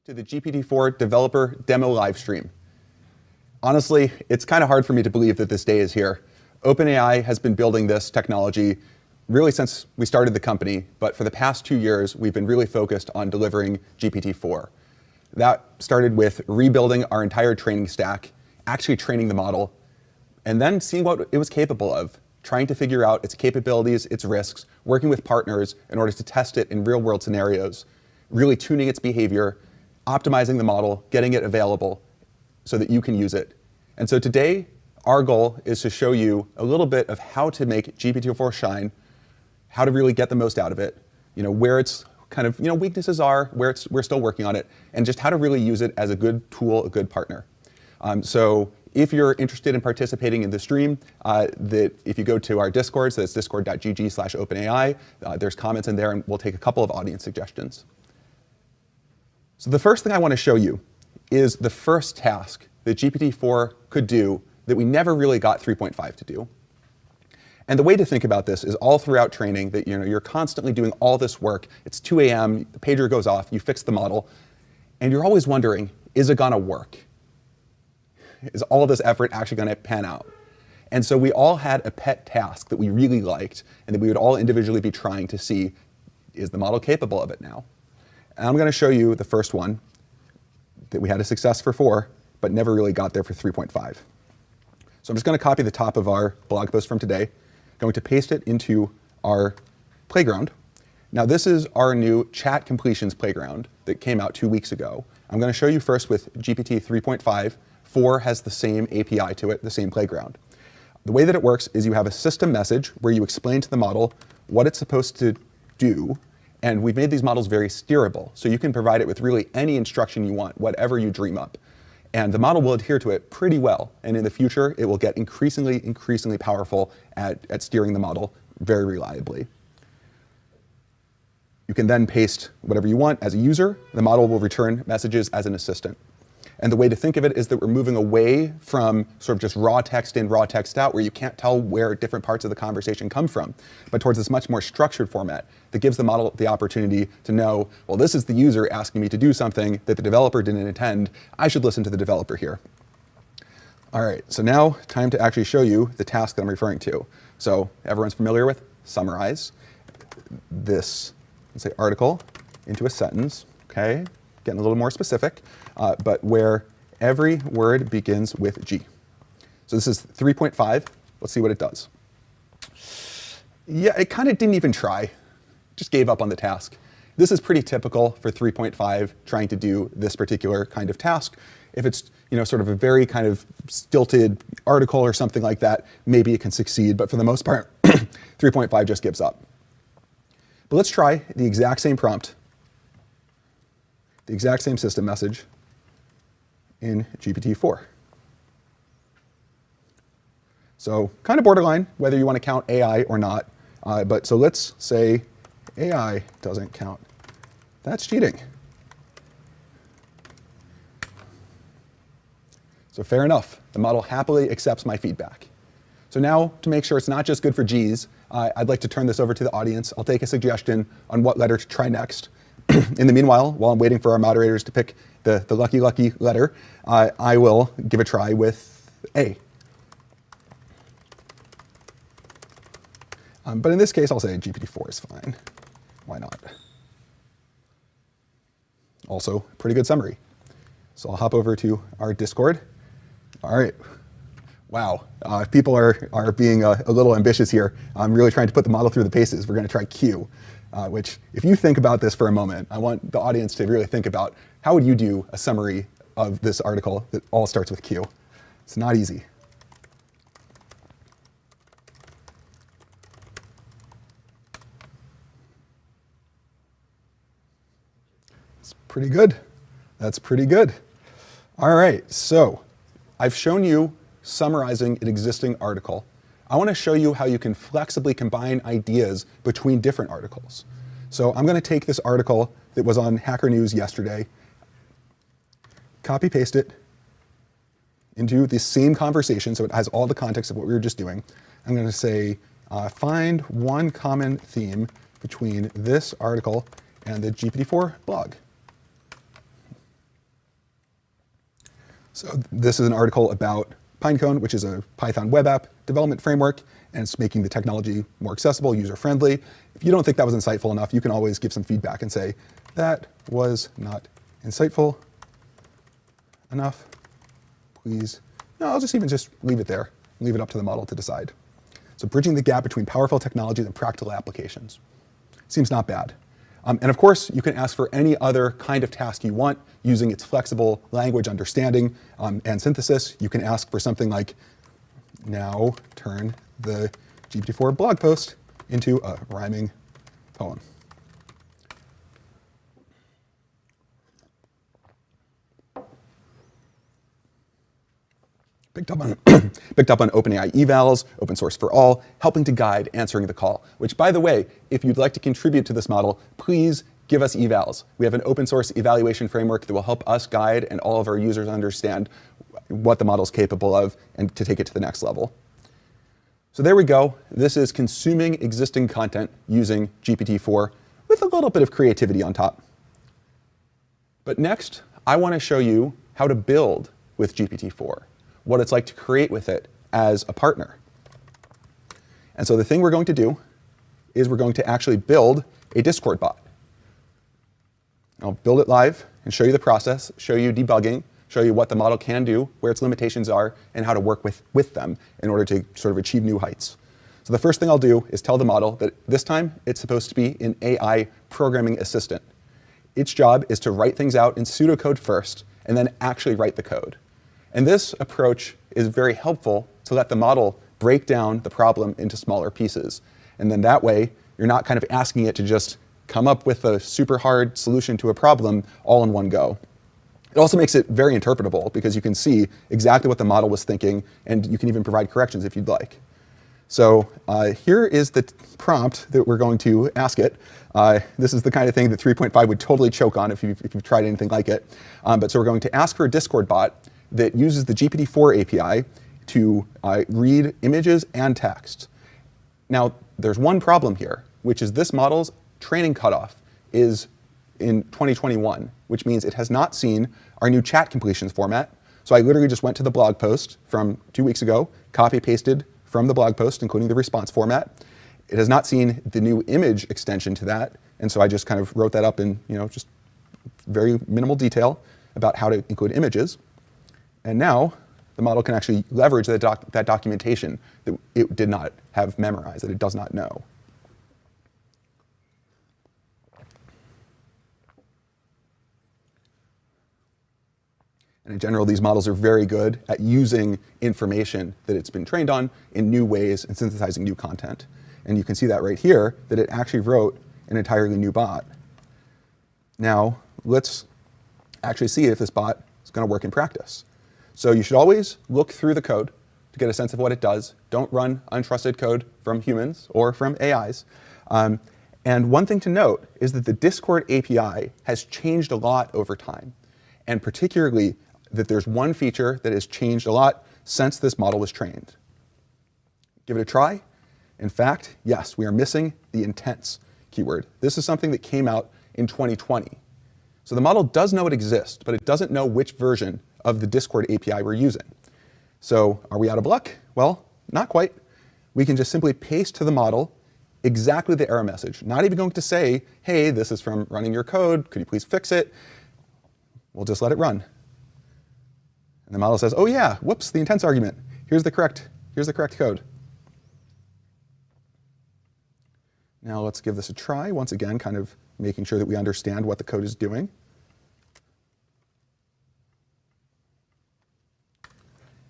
to the GPT-4 Developer Demo Livestream. Honestly, it's kind of hard for me to believe that this day is here. OpenAI has been building this technology really since we started the company, but for the past 2 years, we've been really focused on delivering GPT-4. That started with rebuilding our entire training stack, actually training the model, and then seeing what it was capable of, trying to figure out its capabilities, its risks, working with partners in order to test it in real-world scenarios, really tuning its behavior, optimizing the model, getting it available so that you can use it. And so today, our goal is to show you a little bit of how to make GPT-4 shine, how to really get the most out of it, where its kind of weaknesses are, where we're still working on it, and just how to really use it as a good tool, a good partner. So if you're interested in participating in the stream, if you go to our Discord, so that's discord.gg/OpenAI, there's comments in there, and we'll take a couple of audience suggestions. So the first thing I want to show you is the first task that GPT-4 could do that we never really got 3.5 to do. And the way to think about this is all throughout training that you're constantly doing all this work. It's 2 a.m., the pager goes off, you fix the model, and you're always wondering, is it going to work? Is all this effort actually going to pan out? And so we all had a pet task that we really liked and that we would all individually be trying to see, is the model capable of it now? And I'm going to show you the first one that we had a success for 4, but never really got there for 3.5. So I'm just going to copy the top of our blog post from today, going to paste it into our playground. Now this is our new chat completions playground that came out 2 weeks ago. I'm going to show you first with GPT 3.5. 4 has the same API to it, the same playground. The way that it works is you have a system message where you explain to the model what it's supposed to do. And we've made these models very steerable, so you can provide it with really any instruction you want, whatever you dream up. And the model will adhere to it pretty well. And in the future, it will get increasingly powerful at steering the model very reliably. You can then paste whatever you want as a user. The model will return messages as an assistant. And the way to think of it is that we're moving away from sort of just raw text in, raw text out, where you can't tell where different parts of the conversation come from, but towards this much more structured format that gives the model the opportunity to know, well, this is the user asking me to do something that the developer didn't intend. I should listen to the developer here. All right, so now time to actually show you the task that I'm referring to. So everyone's familiar with summarize this, let's say, article into a sentence, okay? Getting a little more specific, but where every word begins with G. So this is 3.5. Let's see what it does. Yeah, it kind of didn't even try. Just gave up on the task. This is pretty typical for 3.5 trying to do this particular kind of task. If it's sort of a very kind of stilted article or something like that, maybe it can succeed. But for the most part, 3.5 just gives up. But let's try the exact same prompt, the exact same system message in GPT-4. So kind of borderline whether you want to count AI or not. But so let's say AI doesn't count. That's cheating. So fair enough. The model happily accepts my feedback. So now to make sure it's not just good for G's, I'd like to turn this over to the audience. I'll take a suggestion on what letter to try next. In the meanwhile, while I'm waiting for our moderators to pick the lucky letter, I will give a try with A. But in this case, I'll say GPT-4 is fine. Why not? Also, pretty good summary. So I'll hop over to our Discord. All right. Wow. People are being a little ambitious here. I'm really trying to put the model through the paces. We're going to try Q. Which, if you think about this for a moment, I want the audience to really think about how would you do a summary of this article that all starts with Q. It's not easy. It's pretty good. That's pretty good. All right, so I've shown you summarizing an existing article. I want to show you how you can flexibly combine ideas between different articles. So I'm going to take this article that was on Hacker News yesterday, copy paste it into the same conversation, so it has all the context of what we were just doing. I'm going to say, find one common theme between this article and the GPT-4 blog. So this is an article about Pinecone, which is a Python web app development framework, and it's making the technology more accessible, user-friendly. If you don't think that was insightful enough, you can always give some feedback and say, that was not insightful enough. Please. No, I'll just leave it there. Leave it up to the model to decide. So bridging the gap between powerful technologies and practical applications. Seems not bad. And of course, you can ask for any other kind of task you want using its flexible language understanding and synthesis. You can ask for something like, now turn the GPT-4 blog post into a rhyming poem. Picked up on OpenAI evals, open source for all, helping to guide answering the call, which, by the way, if you'd like to contribute to this model, please give us evals. We have an open source evaluation framework that will help us guide and all of our users understand what the model is capable of and to take it to the next level. So there we go. This is consuming existing content using GPT-4 with a little bit of creativity on top. But next, I want to show you how to build with GPT-4. What it's like to create with it as a partner. And so the thing we're going to do is we're going to actually build a Discord bot. I'll build it live and show you the process, show you debugging, show you what the model can do, where its limitations are, and how to work with them in order to sort of achieve new heights. So the first thing I'll do is tell the model that this time it's supposed to be an AI programming assistant. Its job is to write things out in pseudocode first, and then actually write the code. And this approach is very helpful to let the model break down the problem into smaller pieces. And then that way, you're not kind of asking it to just come up with a super hard solution to a problem all in one go. It also makes it very interpretable because you can see exactly what the model was thinking, and you can even provide corrections if you'd like. So here is the prompt that we're going to ask it. This is the kind of thing that 3.5 would totally choke on if you've tried anything like it. But so we're going to ask for a Discord bot that uses the GPT-4 API to read images and text. Now, there's one problem here, which is this model's training cutoff is in 2021, which means it has not seen our new chat completions format. So I literally just went to the blog post from 2 weeks ago, copy-pasted from the blog post, including the response format. It has not seen the new image extension to that, and so I just kind of wrote that up in just very minimal detail about how to include images. And now the model can actually leverage that documentation that it did not have memorized, that it does not know. And in general, these models are very good at using information that it's been trained on in new ways and synthesizing new content. And you can see that right here, that it actually wrote an entirely new bot. Now, let's actually see if this bot is going to work in practice. So you should always look through the code to get a sense of what it does. Don't run untrusted code from humans or from AIs. And one thing to note is that the Discord API has changed a lot over time. And particularly that there's one feature that has changed a lot since this model was trained. Give it a try. In fact, yes, we are missing the intents keyword. This is something that came out in 2020. So the model does know it exists, but it doesn't know which version of the Discord API we're using. So are we out of luck? Well, not quite. We can just simply paste to the model exactly the error message. Not even going to say, hey, this is from running your code. Could you please fix it? We'll just let it run. And the model says, oh yeah, whoops, the intents argument. Here's the correct code. Now let's give this a try. Once again, kind of making sure that we understand what the code is doing.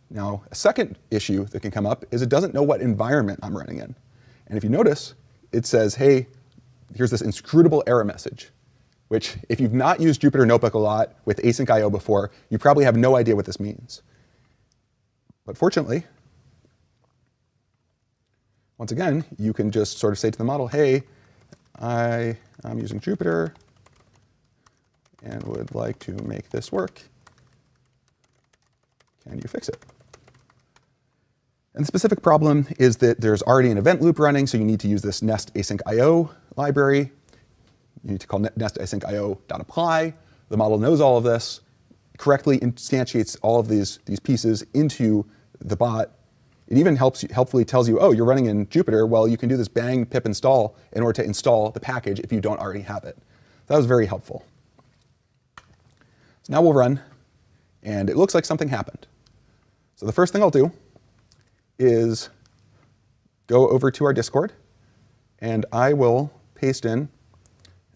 Now, a second issue that can come up is it doesn't know what environment I'm running in. And if you notice, it says, hey, here's this inscrutable error message, which if you've not used Jupyter Notebook a lot with async IO before, you probably have no idea what this means. But fortunately, once again, you can just sort of say to the model, hey, I'm using Jupyter and would like to make this work. Can you fix it? And the specific problem is that there's already an event loop running, so you need to use this nest async IO library. You need to call nest async IO.apply. The model knows all of this. correctly instantiates all of these pieces into the bot. It even helpfully tells you, oh, you're running in Jupyter. Well, you can do this bang pip install in order to install the package if you don't already have it. That was very helpful. So now we'll run, and it looks like something happened. So the first thing I'll do is go over to our Discord, and I will paste in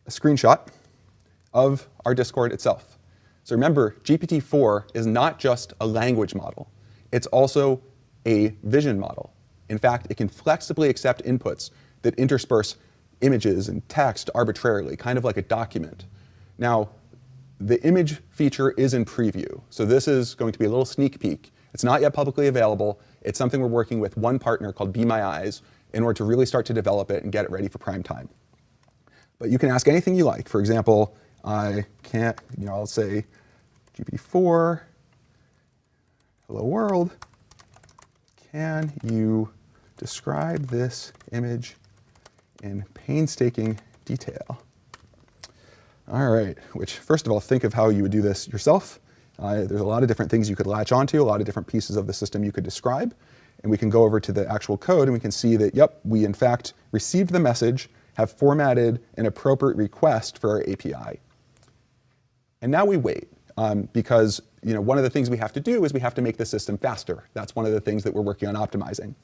a screenshot of our Discord itself. So remember, GPT-4 is not just a language model. It's also a vision model. In fact, it can flexibly accept inputs that intersperse images and text arbitrarily, kind of like a document. Now, the image feature is in preview, so this is going to be a little sneak peek. It's not yet publicly available. It's something we're working with one partner called Be My Eyes in order to really start to develop it and get it ready for prime time. But you can ask anything you like. For example, I can't, I'll say GPT-4, hello world, can you describe this image in painstaking detail? All right, which first of all, think of how you would do this yourself. There's a lot of different things you could latch onto, a lot of different pieces of the system you could describe. And we can go over to the actual code and we can see that, yep, we in fact received the message, have formatted an appropriate request for our API. And now we wait, because one of the things we have to do is we have to make the system faster. That's one of the things that we're working on optimizing.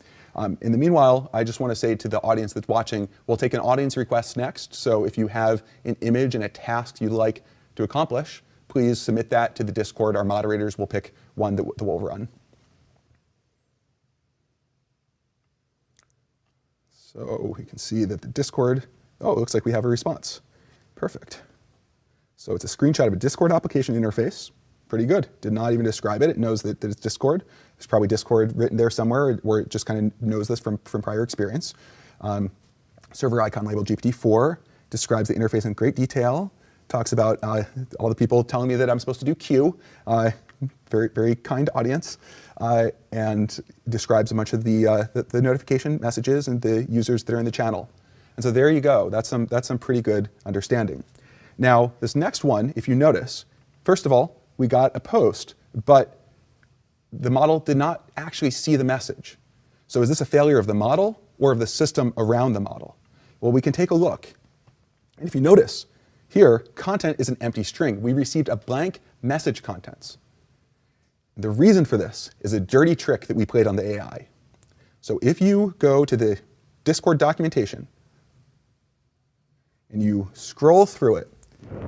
In the meanwhile, I just want to say to the audience that's watching, we'll take an audience request next. So if you have an image and a task you'd like to accomplish, please submit that to the Discord. Our moderators will pick one that we'll run. So you can see that the Discord, oh, it looks like we have a response. Perfect. So it's a screenshot of a Discord application interface. Pretty good. Did not even describe it. It knows that it's Discord. There's probably Discord written there somewhere where it just kind of knows this from prior experience. Server icon labeled GPT-4 describes the interface in great detail. Talks about all the people telling me that I'm supposed to do Q. Very, very kind audience. And describes a bunch of the notification messages and the users that are in the channel. And so there you go. That's some pretty good understanding. Now, this next one, if you notice, first of all, we got a post, but the model did not actually see the message. So is this a failure of the model or of the system around the model? Well, we can take a look. And if you notice, here, content is an empty string. We received a blank message contents. The reason for this is a dirty trick that we played on the AI. So if you go to the Discord documentation and you scroll through it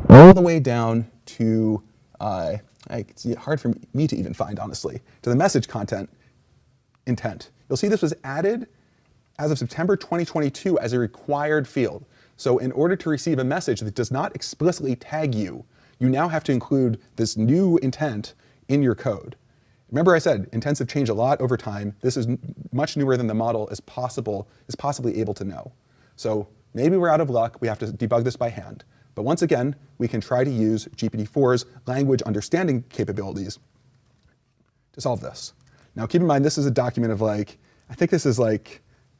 all the way down to, it's hard for me to even find, honestly, to the message content intent, you'll see this was added as of September 2022 as a required field. So in order to receive a message that does not explicitly tag you, you now have to include this new intent in your code. Remember I said intents have changed a lot over time. This is much newer than the model is possibly able to know. So maybe we're out of luck. We have to debug this by hand. But once again, we can try to use GPT-4's language understanding capabilities to solve this. Now keep in mind, this is a document of I think this is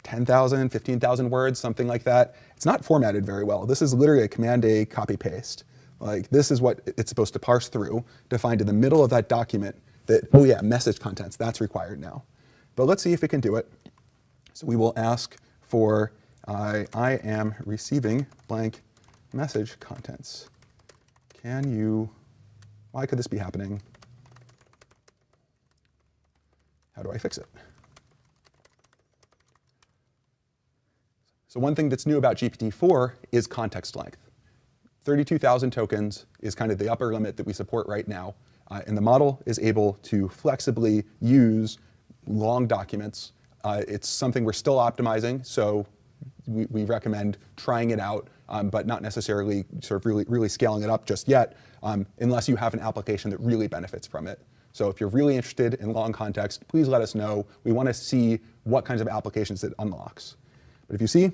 10,000, 15,000 words, something like that. It's not formatted very well. This is literally a Command-A copy-paste. This is what it's supposed to parse through to find in the middle of that document that, oh yeah, message contents, that's required now. But let's see if it can do it. So we will ask for, I am receiving blank message contents. Why could this be happening? How do I fix it? So one thing that's new about GPT-4 is context length. 32,000 tokens is kind of the upper limit that we support right now. And the model is able to flexibly use long documents. It's something we're still optimizing, so we recommend trying it out, but not necessarily sort of really scaling it up just yet, unless you have an application that really benefits from it. So if you're really interested in long context, please let us know. We want to see what kinds of applications it unlocks. But if you see,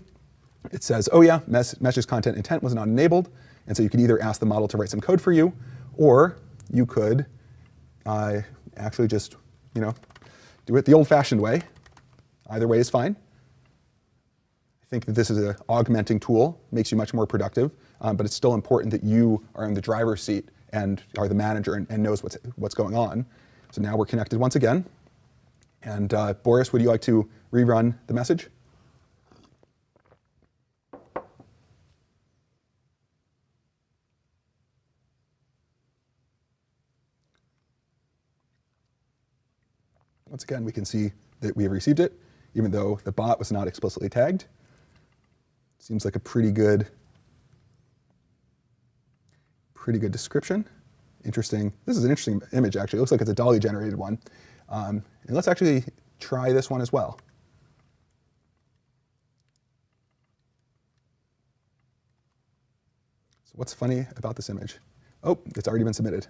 it says, oh yeah, message content intent was not enabled. And so you could either ask the model to write some code for you, or you could actually just, do it the old-fashioned way. Either way is fine. I think that this is an augmenting tool, makes you much more productive, but it's still important that you are in the driver's seat and are the manager and knows what's going on. So now we're connected once again. And Boris, would you like to rerun the message? Once again, we can see that we have received it, even though the bot was not explicitly tagged. Seems like a pretty good description. Interesting. This is an interesting image, actually. It looks like it's a DALL-E generated one. And let's actually try this one as well. So what's funny about this image? Oh, it's already been submitted.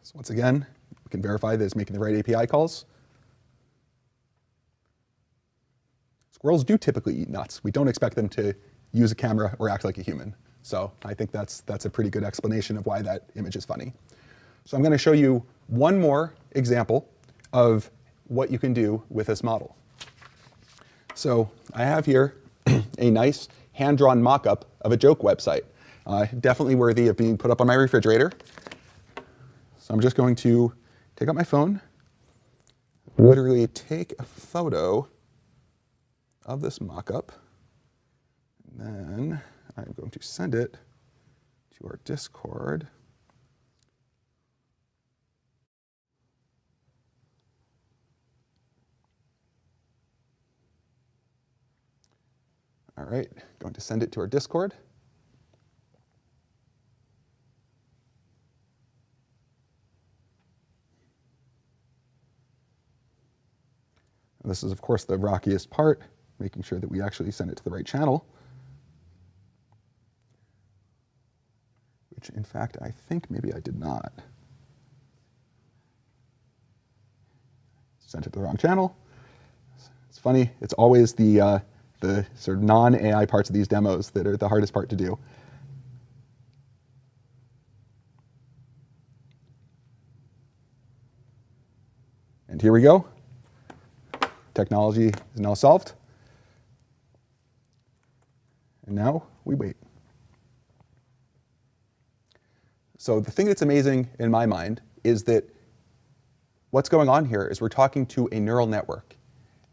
So once again, we can verify that it's making the right API calls. Squirrels do typically eat nuts. We don't expect them to use a camera or act like a human. So I think that's a pretty good explanation of why that image is funny. So I'm going to show you one more example of what you can do with this model. So I have here a nice hand-drawn mock-up of a joke website, definitely worthy of being put up on my refrigerator. So I'm just going to take out my phone, literally take a photo of this mock-up, and then I'm going to send it to our Discord. All right, going to send it to our Discord. And this is, of course, the rockiest part, making sure that we actually send it to the right channel. Which, in fact, I think maybe I did not. Sent it to the wrong channel. It's funny, it's always the sort of non-AI parts of these demos that are the hardest part to do. And here we go. Technology is now solved. And now we wait. So the thing that's amazing in my mind is that what's going on here is we're talking to a neural network.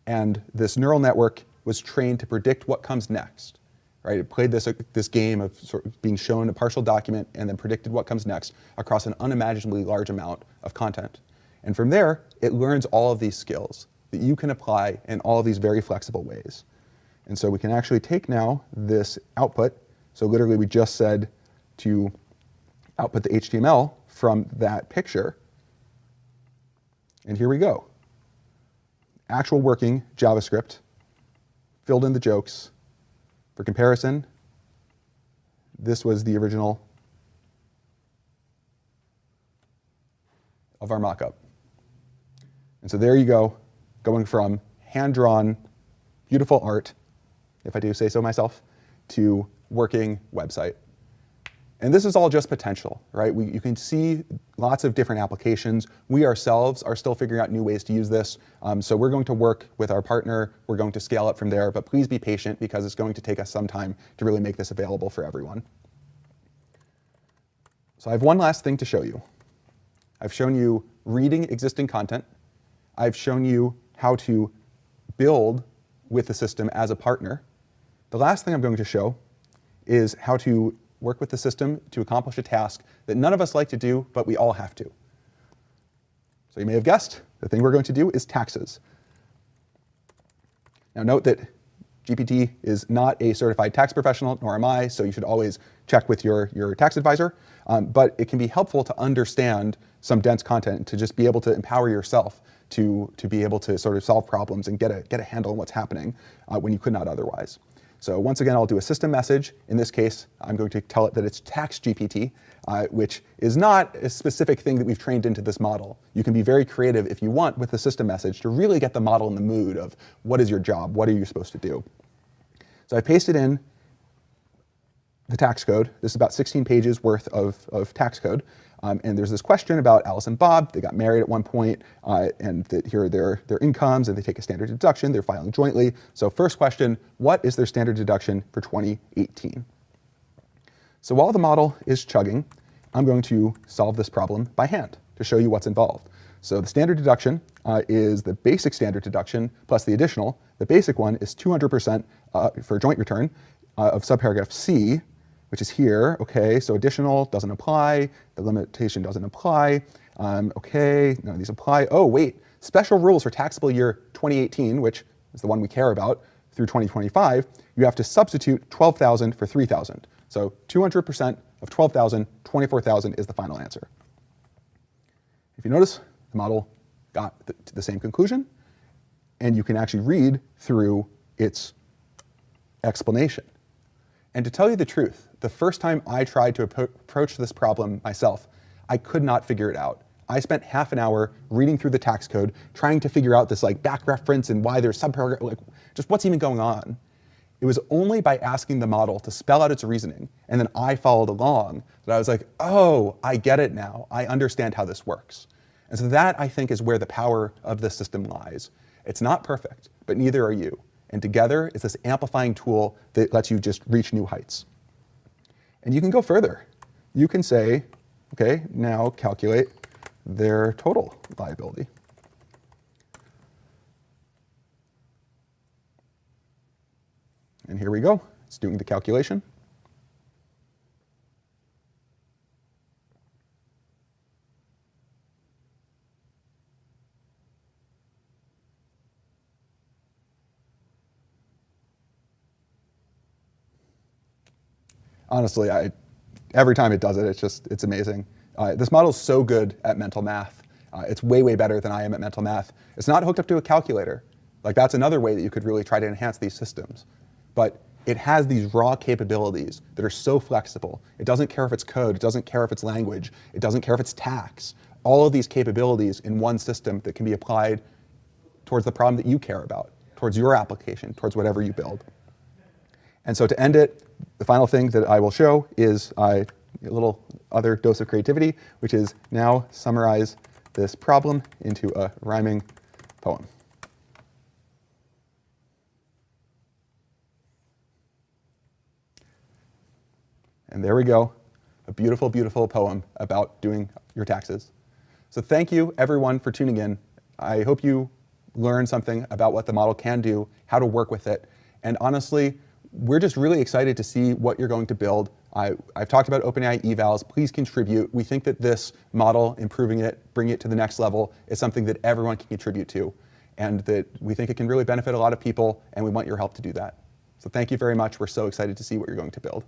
And this neural network was trained to predict what comes next. Right? It played this game of sort of being shown a partial document and then predicted what comes next across an unimaginably large amount of content. And from there, it learns all of these skills that you can apply in all of these very flexible ways. And so we can actually take now this output. So literally we just said to output the HTML from that picture. And here we go. Actual working JavaScript, filled in the jokes. For comparison, this was the original of our mockup. And so there you go, going from hand-drawn, beautiful art, if I do say so myself, to working website. And this is all just potential, right? You can see lots of different applications. We ourselves are still figuring out new ways to use this. So we're going to work with our partner. We're going to scale up from there, but please be patient because it's going to take us some time to really make this available for everyone. So I have one last thing to show you. I've shown you reading existing content. I've shown you how to build with the system as a partner. The last thing I'm going to show is how to work with the system to accomplish a task that none of us like to do, but we all have to. So you may have guessed, the thing we're going to do is taxes. Now note that GPT is not a certified tax professional, nor am I, so you should always check with your tax advisor. But it can be helpful to understand some dense content, to just be able to empower yourself to be able to sort of solve problems and get a handle on what's happening when you could not otherwise. So once again, I'll do a system message. In this case, I'm going to tell it that it's tax GPT, which is not a specific thing that we've trained into this model. You can be very creative if you want with the system message to really get the model in the mood of what is your job, what are you supposed to do. So I pasted in the tax code. This is about 16 pages worth of tax code. And there's this question about Alice and Bob. They got married at one point, and that here are their incomes, and they take a standard deduction. They're filing jointly. So first question, what is their standard deduction for 2018? So while the model is chugging, I'm going to solve this problem by hand to show you what's involved. So the standard deduction is the basic standard deduction plus the additional. The basic one is 200% for joint return of subparagraph C, which is here. Okay, so additional doesn't apply. The limitation doesn't apply. Okay, none of these apply. Oh, wait, special rules for taxable year 2018, which is the one we care about, through 2025, you have to substitute 12,000 for 3,000. So 200% of 12,000, 24,000 is the final answer. If you notice, the model got to the same conclusion, and you can actually read through its explanation. And to tell you the truth, the first time I tried to approach this problem myself, I could not figure it out. I spent half an hour reading through the tax code, trying to figure out this like back reference and why there's subparagraph, like just what's even going on. It was only by asking the model to spell out its reasoning, and then I followed along, that I was like, oh, I get it now. I understand how this works. And so that, I think, is where the power of this system lies. It's not perfect, but neither are you. And together, it's this amplifying tool that lets you just reach new heights. And you can go further. You can say, okay, now calculate their total liability. And here we go. It's doing the calculation. Honestly, every time it does it, it's amazing. This model is so good at mental math. It's way, way better than I am at mental math. It's not hooked up to a calculator. Like that's another way that you could really try to enhance these systems. But it has these raw capabilities that are so flexible. It doesn't care if it's code, it doesn't care if it's language, it doesn't care if it's tax. All of these capabilities in one system that can be applied towards the problem that you care about, towards your application, towards whatever you build. And so to end it, the final thing that I will show is a little other dose of creativity, which is now summarize this problem into a rhyming poem. And there we go, a beautiful, beautiful poem about doing your taxes. So thank you, everyone, for tuning in. I hope you learned something about what the model can do, how to work with it. And honestly, we're just really excited to see what you're going to build. I've talked about OpenAI evals. Please contribute. We think that this model, improving it, bringing it to the next level, is something that everyone can contribute to, and that we think it can really benefit a lot of people, and we want your help to do that. So thank you very much. We're so excited to see what you're going to build.